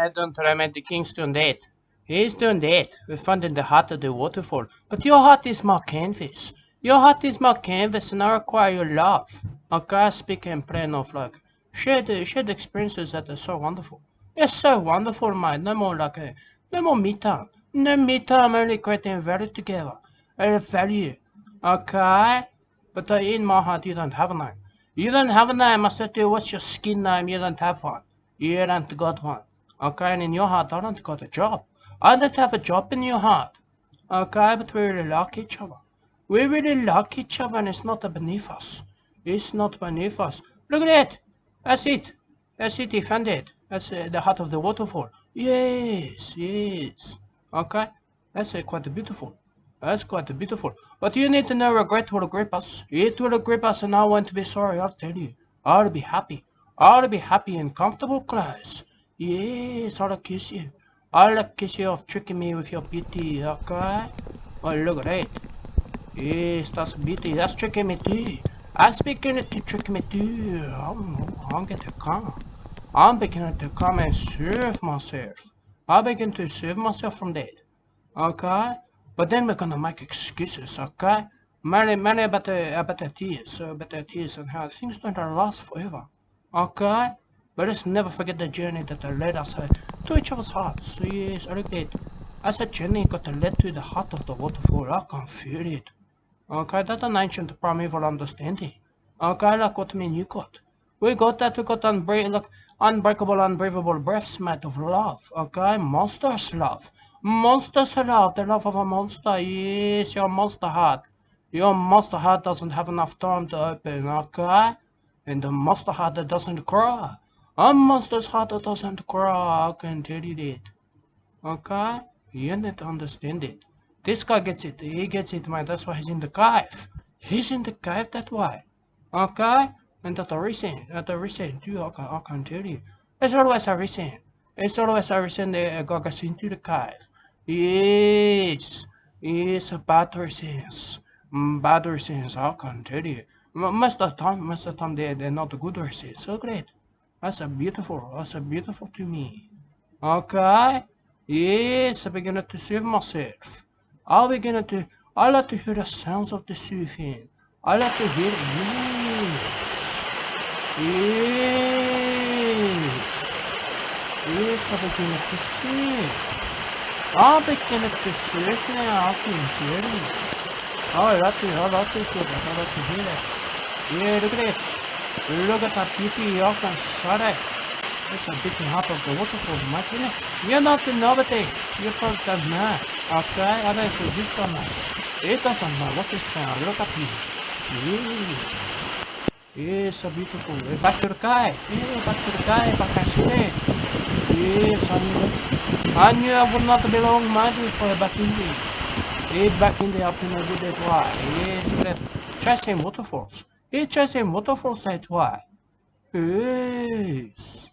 I don't remember the king's doing that. He's doing that. We found in the heart of the waterfall. But your heart is my canvas. Your heart is my canvas, and I require your love. Okay, I speak and pray of like shared experiences that are so wonderful. It's so wonderful, mate. No more like no more me time. No me time. Only creating value together. Value. Okay, but in my heart, you don't have a name. You don't have a name. I said to you, what's your skin name? You don't have one. You don't got one. Okay, and in your heart, I don't got a job. I don't have a job in your heart. Okay, but we really like each other. We really like each other, and it's not beneath us. It's not beneath us. Look at that. That's it. That's it. He found it. That's the heart of the waterfall. Yes, yes. Okay, that's quite beautiful. That's quite beautiful. But you need to know regret will grip us. It will grip us, and I want to be sorry. I'll tell you. I'll be happy. I'll be happy in comfortable clothes. Yes, I'll kiss you. I'll kiss you of tricking me with your beauty, okay? Oh, look at that. Yes, that's beauty. That's tricking me too. I'm beginning to trick me too. I'm getting calm. I'm beginning to come and serve myself. I begin to serve myself from that. Okay? But then we're gonna make excuses, okay? Many about the tears and how things don't last forever. Okay? But let's never forget the journey that led us to each other's hearts. So yes, I like that. As a journey got led to the heart of the waterfall, I can feel it. Okay, that's an ancient primeval understanding. Okay, like what mean you got. We got that, we got unbreakable, unbreathable breaths made of love. Okay, monsters love. Monsters love, the love of a monster. Yes, your monster heart. Your monster heart doesn't have enough time to open, okay? And the monster heart that doesn't cry. A monster's heart that doesn't cry, I can tell you that. Okay? You need to understand it. This guy gets it. He gets it, man. That's why he's in the cave. He's in the cave that way. Okay? And at the reason too, I can tell you. It's always a reason. It's always a reason the guy gets into the cave. Yes. Yes, bad reasons. Bad reasons, I can tell you. Most of the time they're not good reasons. So great. That's a beautiful to me. Okay? Yes, I began to soothe myself. I began to, I like to hear the sounds of the soothing. I like to hear, yes, yes, yes, I began to soothe. I began to soothe now, I can hear it. I like to hear that, I like to hear that. Yeah, look at it. Look at that beauty, I can see it. It's a big heart of the waterfall, my goodness. You're not the novelty. You're from the man. Okay, I don't feel this on us. It doesn't know what is found. Look at me. Yes. Yes, so beautiful. Back to the cave. Yeah, back to the cave. I can see it. Yes, I knew it. I knew I would not belong madly for back in there. Yeah, back in there up in a good way. Yes, look at that. Chasing waterfalls. Yeah, chasing waterfalls that way. Yes.